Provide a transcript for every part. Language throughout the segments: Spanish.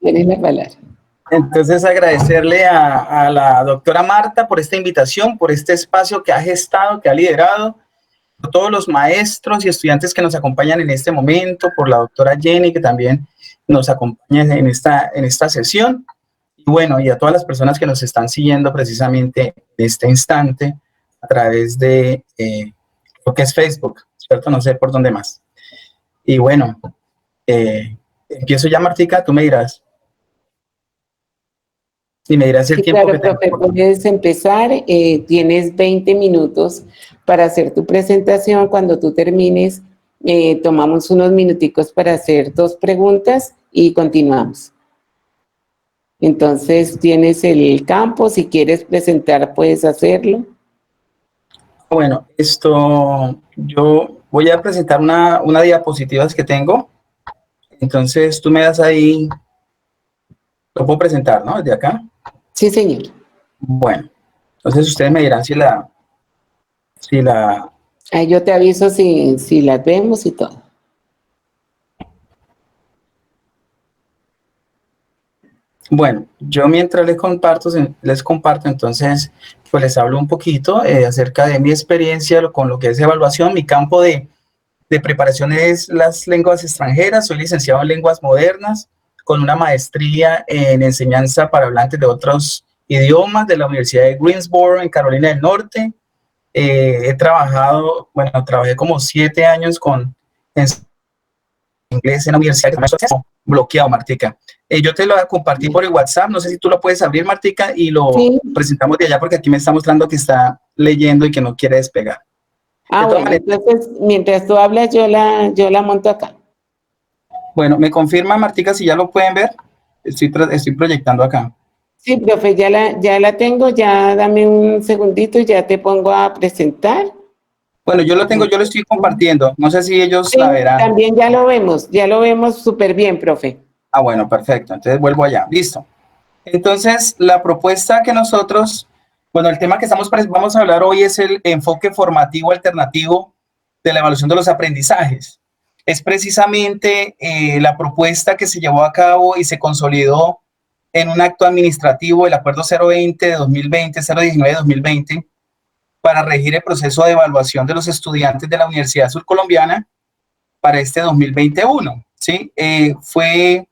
Tienes la palabra. Entonces, agradecerle a la doctora Marta por esta invitación, por este espacio que ha gestado, que ha liderado, por todos los maestros y estudiantes que nos acompañan en este momento, por la doctora Jenny, que también nos acompaña en esta sesión, y bueno, y a todas las personas que nos están siguiendo precisamente en este instante a través de lo que es Facebook, ¿cierto? No sé por dónde más. Y bueno, empiezo ya, Martica, tú me dirás. Y me dirás el Sí, tiempo claro, que tengo. profe, puedes empezar. Tienes 20 minutos para hacer tu presentación. Cuando tú termines, tomamos unos minuticos para hacer 2 preguntas y continuamos. Entonces, tienes el campo. Si quieres presentar, puedes hacerlo. Bueno, yo voy a presentar una diapositiva que tengo. Entonces, tú me das ahí, lo puedo presentar, ¿no? Desde acá. Sí, señor. Bueno, entonces ustedes me dirán si la, Ahí yo te aviso si las vemos y todo. bueno, yo mientras les comparto, entonces, pues les hablo un poquito acerca de mi experiencia con lo que es evaluación. Mi campo de preparación es las lenguas extranjeras. Soy licenciado en lenguas modernas con una maestría en enseñanza para hablantes de otros idiomas de la Universidad de Greensboro en Carolina del Norte. Trabajé como 7 años en inglés en la universidad. Bloqueado, Martica. Yo te lo compartí por el WhatsApp, no sé si tú lo puedes abrir, Martica, y lo Sí. presentamos de allá porque aquí me está mostrando que está leyendo y que no quiere despegar. Bueno, entonces, mientras tú hablas, yo la monto acá. Bueno, me confirma, Martica, si ya lo pueden ver. Estoy proyectando acá. Sí, profe, ya la tengo, ya dame un segundito y ya te pongo a presentar. Bueno, yo lo estoy compartiendo. No sé si ellos Sí, la verán. también ya lo vemos súper bien, profe. Ah, bueno, perfecto. Entonces vuelvo allá. Listo. Entonces, la propuesta que el tema que vamos a hablar hoy es el enfoque formativo alternativo de la evaluación de los aprendizajes. Es precisamente la propuesta que se llevó a cabo y se consolidó en un acto administrativo, el Acuerdo 020 de 2020, 019 de 2020, para regir el proceso de evaluación de los estudiantes de la Universidad Surcolombiana para este 2021. ¿Sí? Fue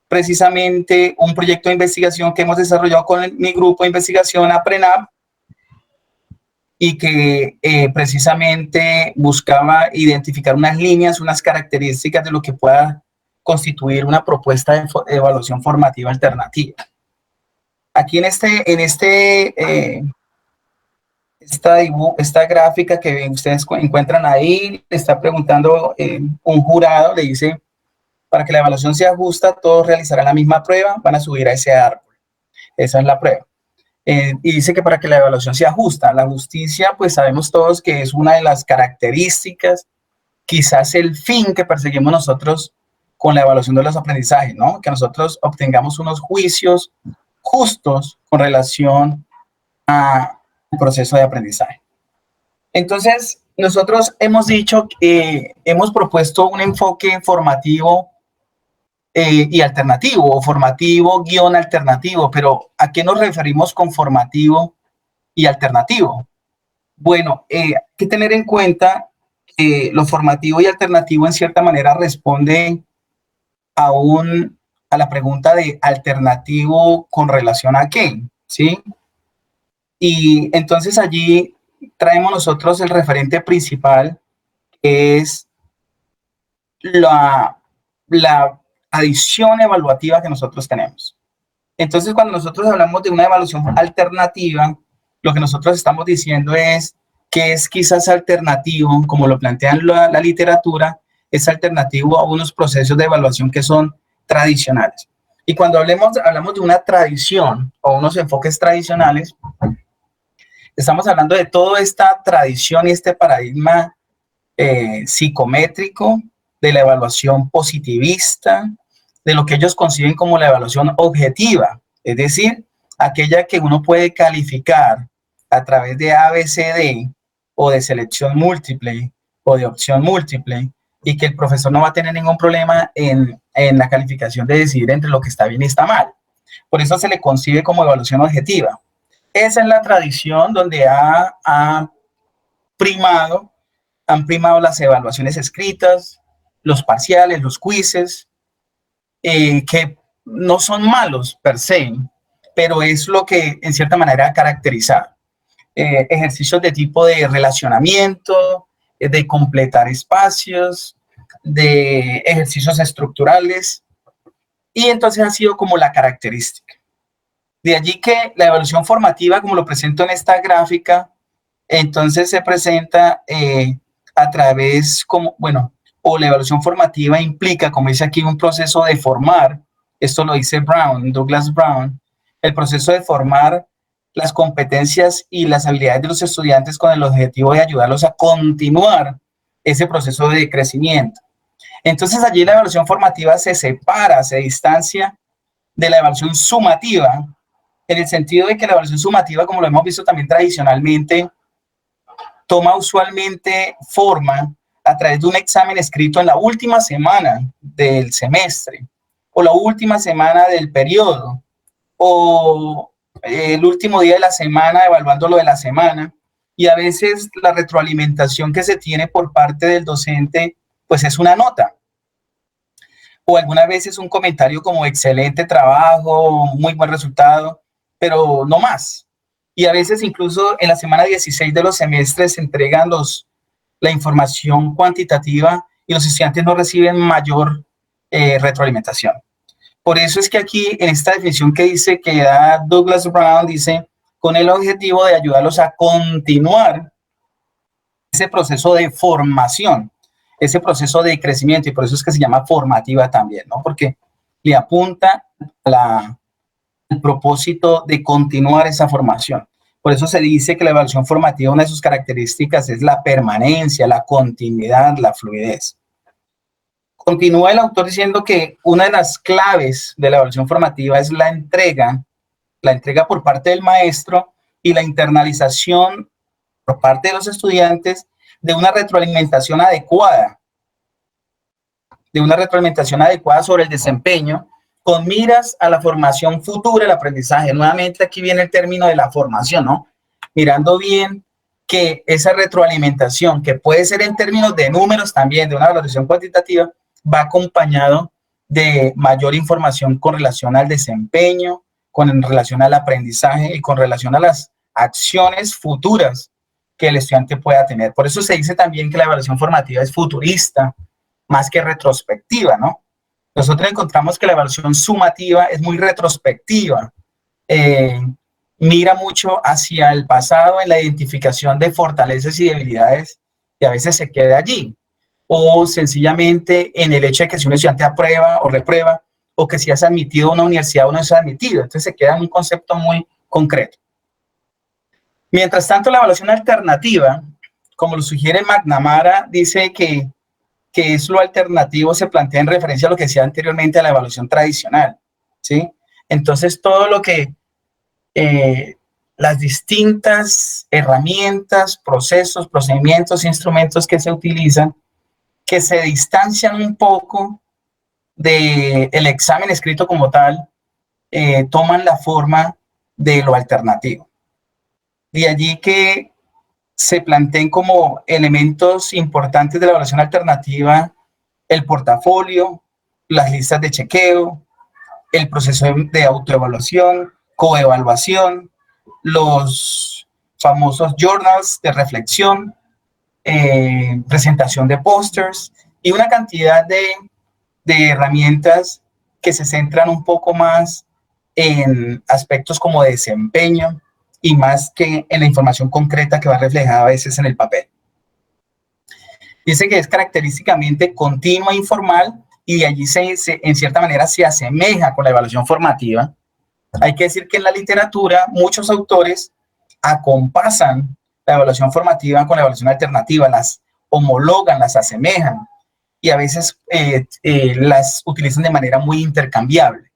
precisamente un proyecto de investigación que hemos desarrollado con mi grupo de investigación APRENAP y que precisamente buscaba identificar unas líneas, unas características de lo que pueda constituir una propuesta de evaluación formativa alternativa. Aquí esta gráfica que ustedes encuentran ahí, está preguntando un jurado, le dice: para que la evaluación sea justa, todos realizarán la misma prueba, van a subir a ese árbol. Esa es la prueba. Y dice que para que la evaluación sea justa, la justicia, pues sabemos todos que es una de las características, quizás el fin que perseguimos nosotros con la evaluación de los aprendizajes, ¿no? Que nosotros obtengamos unos juicios justos con relación al proceso de aprendizaje. Entonces, nosotros hemos dicho que hemos propuesto un enfoque formativo y alternativo, o formativo guión alternativo, pero ¿a qué nos referimos con formativo y alternativo? Bueno, hay que tener en cuenta que lo formativo y alternativo en cierta manera responde a la pregunta de alternativo con relación a qué, ¿sí? Y entonces allí traemos nosotros el referente principal, que es la adición evaluativa que nosotros tenemos. Entonces, cuando nosotros hablamos de una evaluación alternativa, lo que nosotros estamos diciendo es que es quizás alternativo, como lo plantean la literatura, es alternativo a unos procesos de evaluación que son tradicionales. Y cuando hablamos de una tradición o unos enfoques tradicionales, estamos hablando de toda esta tradición y este paradigma psicométrico, de la evaluación positivista, de lo que ellos conciben como la evaluación objetiva, es decir, aquella que uno puede calificar a través de ABCD o de selección múltiple o de opción múltiple, y que el profesor no va a tener ningún problema en en la calificación de decidir entre lo que está bien y está mal. Por eso se le concibe como evaluación objetiva. Esa es la tradición donde han primado las evaluaciones escritas, los parciales, los quizzes, que no son malos per se, pero es lo que en cierta manera ha caracterizado. Ejercicios de tipo de relacionamiento, de completar espacios, de ejercicios estructurales, y entonces ha sido como la característica. De allí que la evaluación formativa, como lo presento en esta gráfica, entonces se presenta a través, o la evaluación formativa implica, como dice aquí, un proceso de formar, esto lo dice Douglas Brown, el proceso de formar las competencias y las habilidades de los estudiantes con el objetivo de ayudarlos a continuar ese proceso de crecimiento. Entonces allí la evaluación formativa se separa, se distancia de la evaluación sumativa, en el sentido de que la evaluación sumativa, como lo hemos visto también tradicionalmente, toma usualmente forma a través de un examen escrito en la última semana del semestre, o la última semana del periodo, o el último día de la semana, evaluando lo de la semana, y a veces la retroalimentación que se tiene por parte del docente, pues es una nota, o algunas veces un comentario como excelente trabajo, muy buen resultado, pero no más. Y a veces incluso en la semana 16 de los semestres se entregan la información cuantitativa y los estudiantes no reciben mayor retroalimentación. Por eso es que aquí en esta definición que dice, que da Douglas Brown, dice, con el objetivo de ayudarlos a continuar ese proceso de formación, ese proceso de crecimiento, y por eso es que se llama formativa también, ¿no? Porque le apunta al propósito de continuar esa formación. Por eso se dice que la evaluación formativa, una de sus características es la permanencia, la continuidad, la fluidez. Continúa el autor diciendo que una de las claves de la evaluación formativa es la entrega por parte del maestro y la internalización por parte de los estudiantes de una retroalimentación adecuada sobre el desempeño, con miras a la formación futura, el aprendizaje. Nuevamente aquí viene el término de la formación, ¿no? Mirando bien que esa retroalimentación, que puede ser en términos de números también, de una evaluación cuantitativa, va acompañado de mayor información con relación al desempeño, con relación al aprendizaje y con relación a las acciones futuras que el estudiante pueda tener. Por eso se dice también que la evaluación formativa es futurista, más que retrospectiva, ¿no? Nosotros encontramos que la evaluación sumativa es muy retrospectiva, mira mucho hacia el pasado en la identificación de fortalezas y debilidades y a veces se queda allí, o sencillamente en el hecho de que si un estudiante aprueba o reprueba, o que si es admitido a una universidad o no es admitido, entonces se queda en un concepto muy concreto. Mientras tanto, la evaluación alternativa, como lo sugiere McNamara, dice que es lo alternativo, se plantea en referencia a lo que decía anteriormente a la evaluación tradicional, ¿sí? Entonces, todo lo que las distintas herramientas, procesos, procedimientos, instrumentos que se utilizan, que se distancian un poco del examen escrito como tal, toman la forma de lo alternativo. De allí que se planteen como elementos importantes de la evaluación alternativa el portafolio, las listas de chequeo, el proceso de autoevaluación, coevaluación, los famosos journals de reflexión, presentación de pósters y una cantidad de herramientas que se centran un poco más en aspectos como de desempeño y más que en la información concreta que va reflejada a veces en el papel. Dice que es característicamente continua e informal y de allí en cierta manera se asemeja con la evaluación formativa. Hay que decir que en la literatura muchos autores acompasan la evaluación formativa con la evaluación alternativa, las homologan, las asemejan y a veces las utilizan de manera muy intercambiable.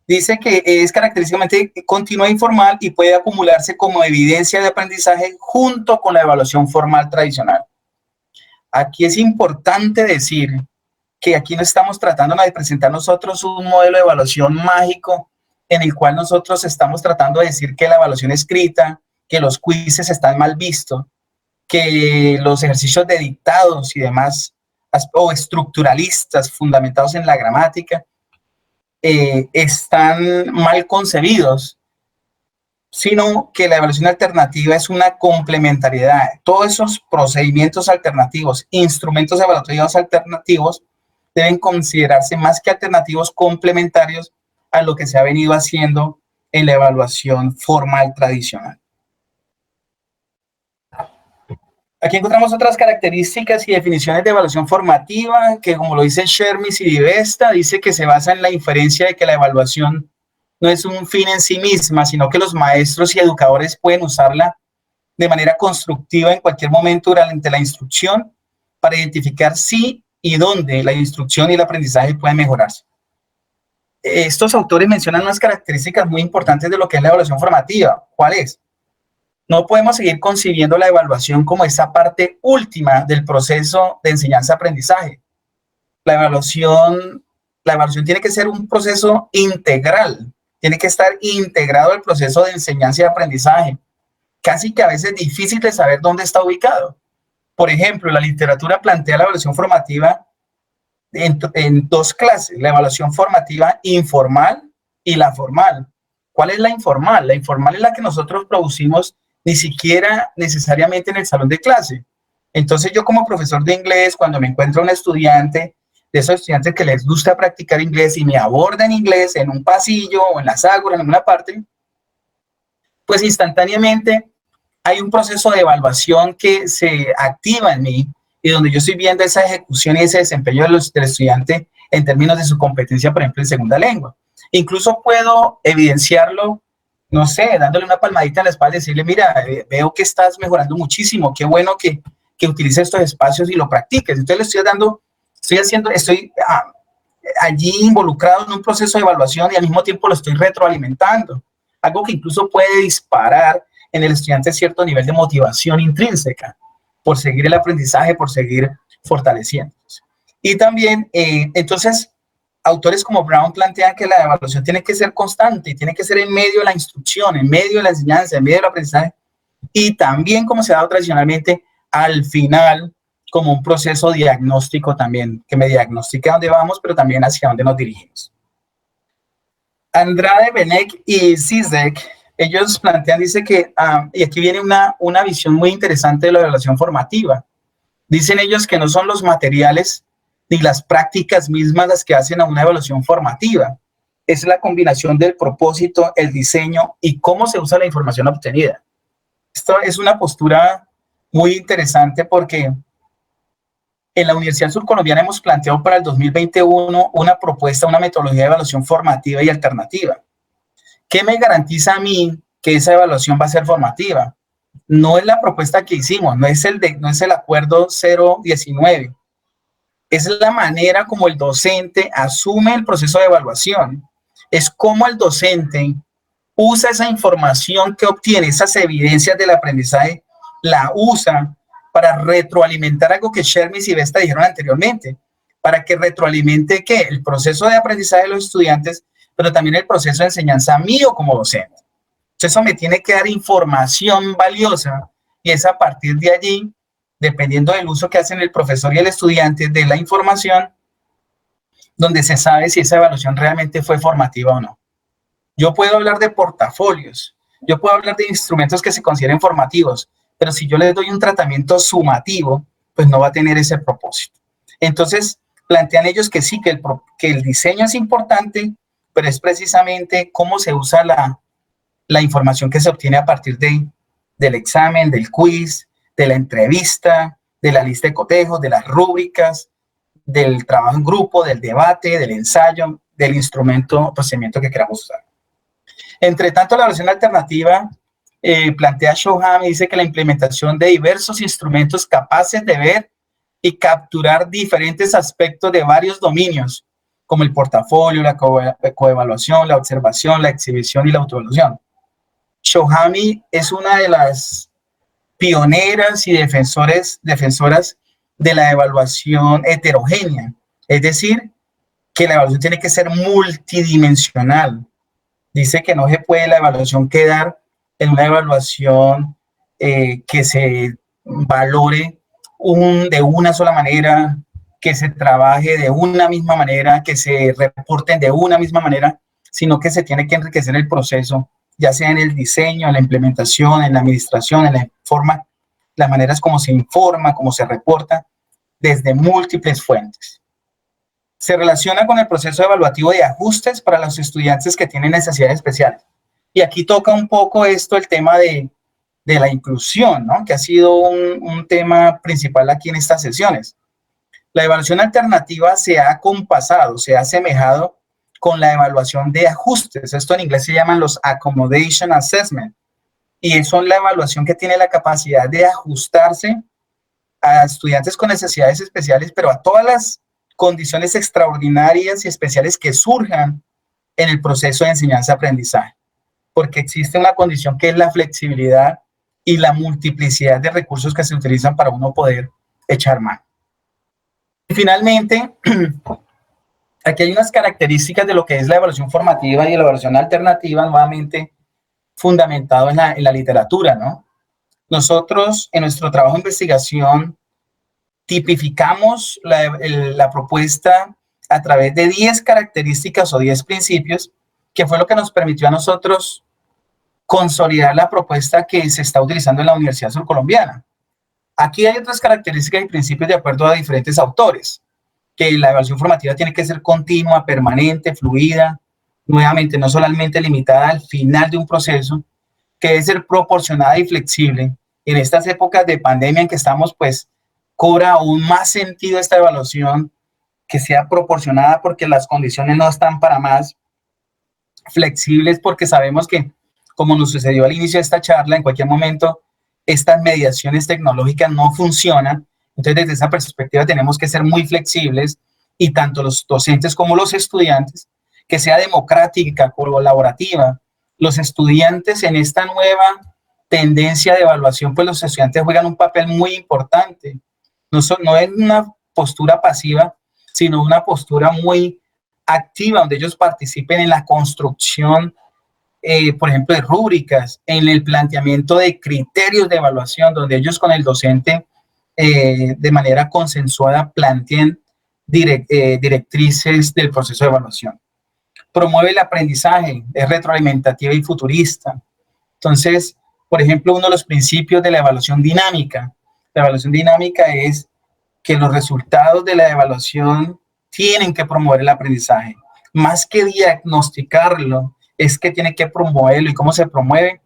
Dice que es característicamente continua e informal y puede acumularse como evidencia de aprendizaje junto con la evaluación formal tradicional. Aquí es importante decir que aquí no estamos tratando de presentar nosotros un modelo de evaluación mágico en el cual nosotros estamos tratando de decir que la evaluación escrita, que los quizzes están mal vistos, que los ejercicios de dictados y demás, o estructuralistas fundamentados en la gramática, están mal concebidos, sino que la evaluación alternativa es una complementariedad. Todos esos procedimientos alternativos, instrumentos evaluativos alternativos, deben considerarse más que alternativos, complementarios a lo que se ha venido haciendo en la evaluación formal tradicional. Aquí encontramos otras características y definiciones de evaluación formativa, que como lo dice Shermis y Divesta, dice que se basa en la inferencia de que la evaluación no es un fin en sí misma, sino que los maestros y educadores pueden usarla de manera constructiva en cualquier momento durante la instrucción para identificar si y dónde la instrucción y el aprendizaje pueden mejorarse. Estos autores mencionan unas características muy importantes de lo que es la evaluación formativa. ¿Cuál es? No podemos seguir concibiendo la evaluación como esa parte última del proceso de enseñanza-aprendizaje. La evaluación tiene que ser un proceso integral, tiene que estar integrado al proceso de enseñanza y aprendizaje, casi que a veces difícil de saber dónde está ubicado. Por ejemplo, la literatura plantea la evaluación formativa en dos clases, la evaluación formativa informal y la formal. ¿Cuál es la informal? La informal es la que nosotros producimos ni siquiera necesariamente en el salón de clase. Entonces yo como profesor de inglés, cuando me encuentro un estudiante, de esos estudiantes que les gusta practicar inglés y me abordan inglés en un pasillo o en las ágoras, en alguna parte, pues instantáneamente hay un proceso de evaluación que se activa en mí y donde yo estoy viendo esa ejecución y ese desempeño del estudiante en términos de su competencia, por ejemplo, en segunda lengua. Incluso puedo evidenciarlo, no sé, dándole una palmadita en la espalda y decirle, mira, veo que estás mejorando muchísimo, qué bueno que utilices estos espacios y lo practiques. Entonces estoy allí involucrado en un proceso de evaluación y al mismo tiempo lo estoy retroalimentando. Algo que incluso puede disparar en el estudiante cierto nivel de motivación intrínseca por seguir el aprendizaje, por seguir fortaleciéndose. Y también, entonces, autores como Brown plantean que la evaluación tiene que ser constante, tiene que ser en medio de la instrucción, en medio de la enseñanza, en medio del aprendizaje, y también, como se ha dado tradicionalmente, al final, como un proceso diagnóstico también, que me diagnostique a dónde vamos, pero también hacia dónde nos dirigimos. Andrade, Benek y Zizek, ellos plantean, dice que, y aquí viene una visión muy interesante de la evaluación formativa. Dicen ellos que no son los materiales ni las prácticas mismas las que hacen a una evaluación formativa. Es la combinación del propósito, el diseño y cómo se usa la información obtenida. Esto es una postura muy interesante porque en la Universidad Surcolombiana hemos planteado para el 2021 una propuesta, una metodología de evaluación formativa y alternativa. ¿Qué me garantiza a mí que esa evaluación va a ser formativa? No es la propuesta que hicimos, no es el acuerdo 019. Es la manera como el docente asume el proceso de evaluación. Es cómo el docente usa esa información que obtiene, esas evidencias del aprendizaje, la usa para retroalimentar algo que Shermis y Vesta dijeron anteriormente, para que retroalimente ¿qué? El proceso de aprendizaje de los estudiantes, pero también el proceso de enseñanza mío como docente. Entonces eso me tiene que dar información valiosa y es a partir de allí, dependiendo del uso que hacen el profesor y el estudiante de la información, donde se sabe si esa evaluación realmente fue formativa o no. Yo puedo hablar de portafolios, yo puedo hablar de instrumentos que se consideren formativos, pero si yo les doy un tratamiento sumativo, pues no va a tener ese propósito. Entonces, plantean ellos que sí, que el diseño es importante, pero es precisamente cómo se usa la información que se obtiene a partir del examen, del quiz, de la entrevista, de la lista de cotejos, de las rúbricas, del trabajo en grupo, del debate, del ensayo, del instrumento o procedimiento que queramos usar. Entre tanto, la evaluación alternativa plantea Shoham y dice que la implementación de diversos instrumentos capaces de ver y capturar diferentes aspectos de varios dominios, como el portafolio, la coevaluación, la observación, la exhibición y la autoevaluación. Shohami es una de las pioneras y defensoras de la evaluación heterogénea, Es decir, que la evaluación tiene que ser multidimensional. Dice que no se puede la evaluación quedar en una evaluación que se valore de una sola manera, que se trabaje de una misma manera, que se reporten de una misma manera, sino que se tiene que enriquecer el proceso, ya sea en el diseño, en la implementación, en la administración, en la forma, las maneras como se informa, como se reporta, desde múltiples fuentes. Se relaciona con el proceso evaluativo de ajustes para los estudiantes que tienen necesidades especiales. Y aquí toca un poco esto, el tema de la inclusión, ¿no? Que ha sido un tema principal aquí en estas sesiones. La evaluación alternativa se ha compasado, se ha asemejado con la evaluación de ajustes. Esto en inglés se llaman los Accommodation Assessment. Y son la evaluación que tiene la capacidad de ajustarse a estudiantes con necesidades especiales, pero a todas las condiciones extraordinarias y especiales que surjan en el proceso de enseñanza-aprendizaje. Porque existe una condición que es la flexibilidad y la multiplicidad de recursos que se utilizan para uno poder echar mano. Y finalmente, aquí hay unas características de lo que es la evaluación formativa y la evaluación alternativa, nuevamente fundamentado en la literatura, ¿no? Nosotros, en nuestro trabajo de investigación, tipificamos la propuesta a través de 10 características o 10 principios, que fue lo que nos permitió a nosotros consolidar la propuesta que se está utilizando en la Universidad Surcolombiana. Aquí hay otras características y principios de acuerdo a diferentes autores, que la evaluación formativa tiene que ser continua, permanente, fluida, nuevamente no solamente limitada al final de un proceso, que debe ser proporcionada y flexible. En estas épocas de pandemia en que estamos, pues, cobra aún más sentido esta evaluación, que sea proporcionada porque las condiciones no están para más, flexibles porque sabemos que, como nos sucedió al inicio de esta charla, en cualquier momento estas mediaciones tecnológicas no funcionan. Entonces, desde esa perspectiva tenemos que ser muy flexibles y tanto los docentes como los estudiantes, que sea democrática, colaborativa. Los estudiantes en esta nueva tendencia de evaluación, pues los estudiantes juegan un papel muy importante. No es una postura pasiva, sino una postura muy activa, donde ellos participen en la construcción, por ejemplo, de rúbricas, en el planteamiento de criterios de evaluación, donde ellos con el docente de manera consensuada planteen directrices del proceso de evaluación. Promueve el aprendizaje, es retroalimentativa y futurista. Entonces, por ejemplo, uno de los principios de la evaluación dinámica es que los resultados de la evaluación tienen que promover el aprendizaje. Más que diagnosticarlo, es que tiene que promoverlo. ¿Y cómo se promueve?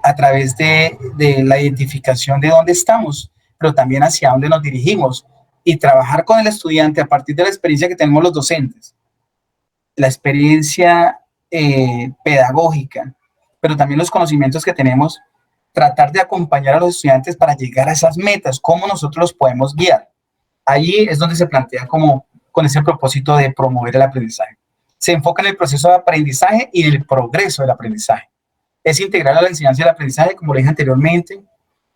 A través de la identificación de dónde estamos, pero también hacia dónde nos dirigimos. Y trabajar con el estudiante a partir de la experiencia que tenemos los docentes. La experiencia pedagógica, pero también los conocimientos que tenemos, tratar de acompañar a los estudiantes para llegar a esas metas, cómo nosotros los podemos guiar. Allí es donde se plantea como con ese propósito de promover el aprendizaje. Se enfoca en el proceso de aprendizaje y en el progreso del aprendizaje. Es integral a la enseñanza y el aprendizaje, como le dije anteriormente,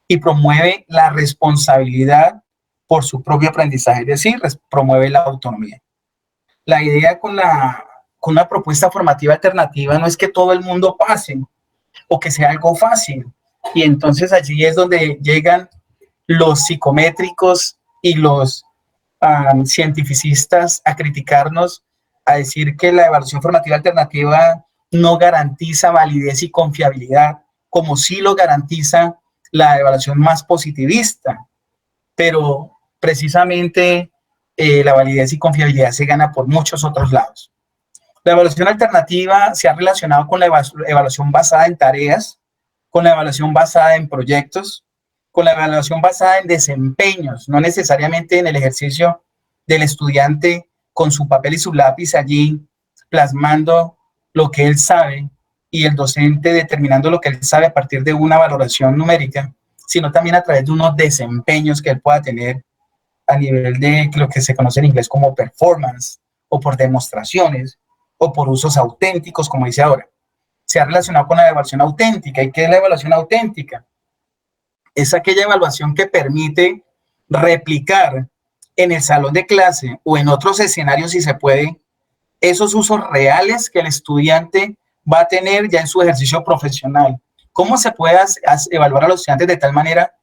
y promueve la responsabilidad por su propio aprendizaje, es decir, promueve la autonomía. La idea con una propuesta formativa alternativa no es que todo el mundo pase o que sea algo fácil. Y entonces allí es donde llegan los psicométricos y los cientificistas a criticarnos, a decir que la evaluación formativa alternativa no garantiza validez y confiabilidad, como sí lo garantiza la evaluación más positivista. Pero precisamente la validez y confiabilidad se gana por muchos otros lados. La evaluación alternativa se ha relacionado con la evaluación basada en tareas, con la evaluación basada en proyectos, con la evaluación basada en desempeños, no necesariamente en el ejercicio del estudiante con su papel y su lápiz allí plasmando lo que él sabe y el docente determinando lo que él sabe a partir de una valoración numérica, sino también a través de unos desempeños que él pueda tener a nivel de lo que se conoce en inglés como performance, o por demostraciones, o por usos auténticos, como dice ahora. Se ha relacionado con la evaluación auténtica. ¿Y qué es la evaluación auténtica? Es aquella evaluación que permite replicar en el salón de clase o en otros escenarios, si se puede, esos usos reales que el estudiante va a tener ya en su ejercicio profesional. ¿Cómo se puede evaluar a los estudiantes de tal manera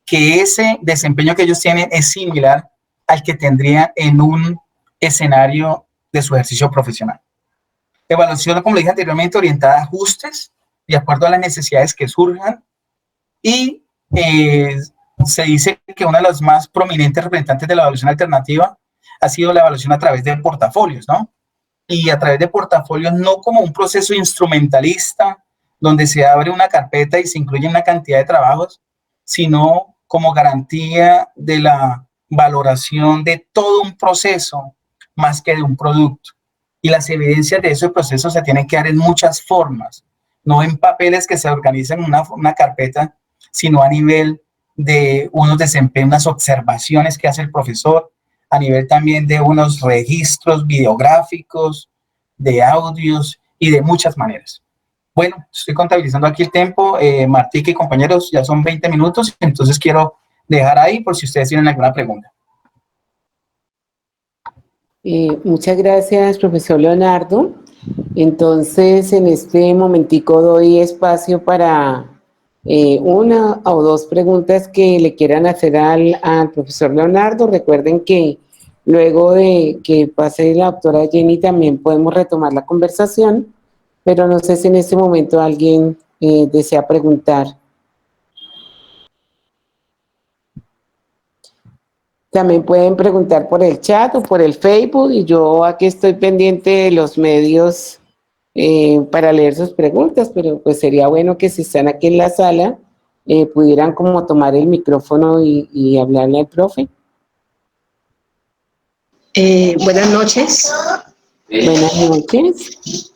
que ese desempeño que ellos tienen es similar al que tendrían en un escenario de su ejercicio profesional? Evaluación, como le dije anteriormente, orientada a ajustes de acuerdo a las necesidades que surjan, y se dice que una de las más prominentes representantes de la evaluación alternativa ha sido la evaluación a través de portafolios, ¿no? Y a través de portafolios no como un proceso instrumentalista donde se abre una carpeta y se incluye una cantidad de trabajos, sino como garantía de la valoración de todo un proceso más que de un producto. Y las evidencias de ese proceso se tienen que dar en muchas formas, no en papeles que se organizan en una carpeta, sino a nivel de unos desempeños, unas observaciones que hace el profesor, a nivel también de unos registros videográficos, de audios y de muchas maneras. Bueno, estoy contabilizando aquí el tiempo, Martica y compañeros, ya son 20 minutos, entonces quiero dejar ahí por si ustedes tienen alguna pregunta. Muchas gracias, profesor Leonardo. Entonces, en este momentico doy espacio para una o dos preguntas que le quieran hacer al profesor Leonardo. Recuerden que luego de que pase la doctora Jenny también podemos retomar la conversación, pero no sé si en este momento alguien desea preguntar. También pueden preguntar por el chat o por el Facebook, y yo aquí estoy pendiente de los medios para leer sus preguntas, pero pues sería bueno que si están aquí en la sala pudieran como tomar el micrófono y hablarle al profe. Buenas noches. Buenas noches.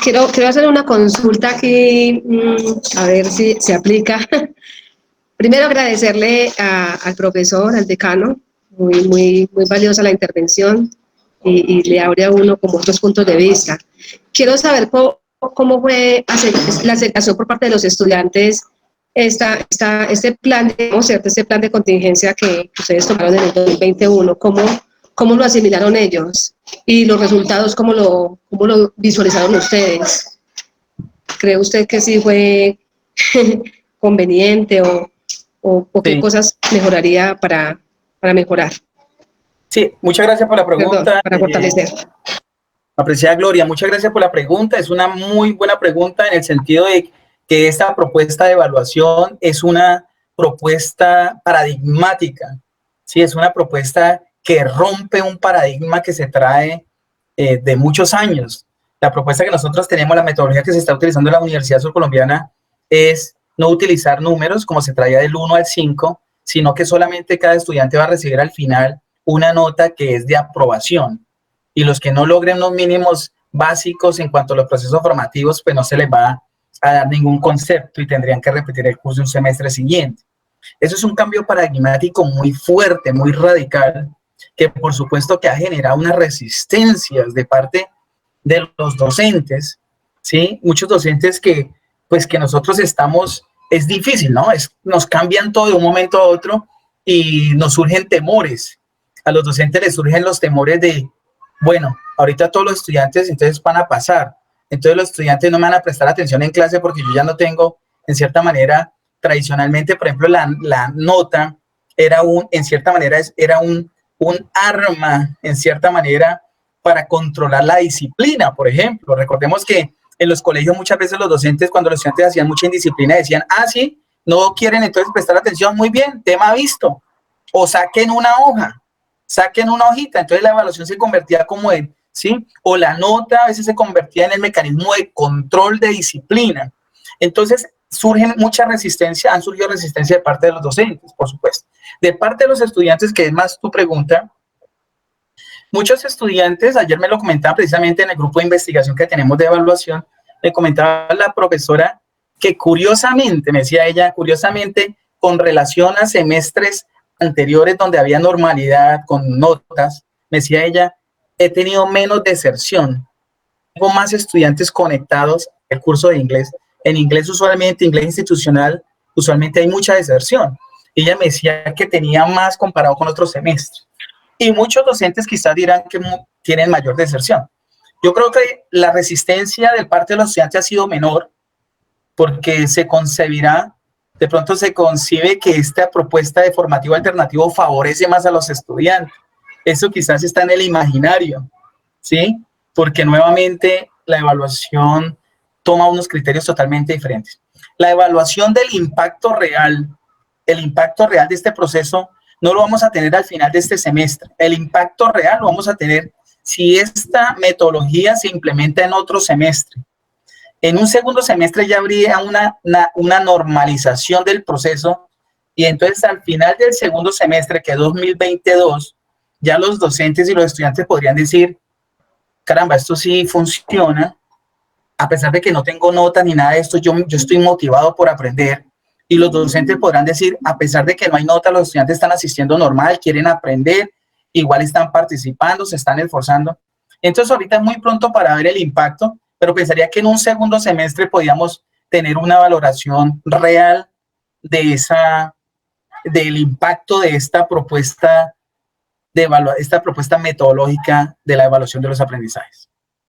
Quiero hacer una consulta aquí, a ver si se aplica. Primero agradecerle al profesor, al decano, muy valiosa la intervención y le abre a uno como otros puntos de vista. Quiero saber cómo fue la aceptación por parte de los estudiantes este plan, ¿cierto? Este plan de contingencia que ustedes tomaron en el 2021, ¿cómo lo asimilaron ellos? Y los resultados, ¿cómo lo visualizaron ustedes? ¿Cree usted que sí fue conveniente o qué cosas mejoraría para mejorar? Sí, muchas gracias por la pregunta. Perdón, para fortalecer. Apreciada Gloria, muchas gracias por la pregunta. Es una muy buena pregunta en el sentido de que esta propuesta de evaluación es una propuesta paradigmática. Sí, es una propuesta que rompe un paradigma que se trae de muchos años. La propuesta que nosotros tenemos, la metodología que se está utilizando en la Universidad Surcolombiana es no utilizar números como se traía del 1 al 5, sino que solamente cada estudiante va a recibir al final una nota que es de aprobación. Y los que no logren los mínimos básicos en cuanto a los procesos formativos, pues no se les va a dar ningún concepto y tendrían que repetir el curso un semestre siguiente. Eso es un cambio paradigmático muy fuerte, muy radical, que por supuesto que ha generado unas resistencias de parte de los docentes, ¿sí? Muchos docentes que nosotros estamos, es difícil, ¿no? Nos cambian todo de un momento a otro y nos surgen temores. A los docentes les surgen los temores de, bueno, ahorita todos los estudiantes entonces van a pasar, entonces los estudiantes no me van a prestar atención en clase porque yo ya no tengo, en cierta manera, tradicionalmente, por ejemplo, la nota era en cierta manera, era un arma, en cierta manera, para controlar la disciplina, por ejemplo. Recordemos que en los colegios muchas veces los docentes, cuando los estudiantes hacían mucha indisciplina, decían, sí, no quieren entonces prestar atención, muy bien, tema visto, o saquen una hoja, saquen una hojita, entonces la evaluación se convertía como en, ¿sí? O la nota a veces se convertía en el mecanismo de control de disciplina. Entonces surgen mucha resistencia, han surgido resistencia de parte de los docentes, por supuesto. De parte de los estudiantes, que es más tu pregunta, muchos estudiantes, ayer me lo comentaban precisamente en el grupo de investigación que tenemos de evaluación, me comentaba la profesora que curiosamente, me decía ella, curiosamente, con relación a semestres anteriores donde había normalidad con notas, me decía ella, he tenido menos deserción, tengo más estudiantes conectados al curso de inglés. En inglés usualmente, inglés institucional, usualmente hay mucha deserción. Ella me decía que tenía más comparado con otros semestres. Y muchos docentes quizás dirán que tienen mayor deserción. Yo creo que la resistencia de parte de los estudiantes ha sido menor porque de pronto se concibe que esta propuesta de formativo alternativo favorece más a los estudiantes. Eso quizás está en el imaginario, ¿sí? Porque nuevamente la evaluación toma unos criterios totalmente diferentes. La evaluación del impacto real, el impacto real de este proceso, no lo vamos a tener al final de este semestre. El impacto real lo vamos a tener si esta metodología se implementa en otro semestre. En un segundo semestre ya habría una normalización del proceso y entonces al final del segundo semestre, que es 2022, ya los docentes y los estudiantes podrían decir, caramba, esto sí funciona, a pesar de que no tengo nota ni nada de esto, yo estoy motivado por aprender. Y los docentes podrán decir, a pesar de que no hay nota, los estudiantes están asistiendo normal, quieren aprender, igual están participando, se están esforzando. Entonces ahorita es muy pronto para ver el impacto, pero pensaría que en un segundo semestre podíamos tener una valoración real del impacto de esta propuesta metodológica de la evaluación de los aprendizajes.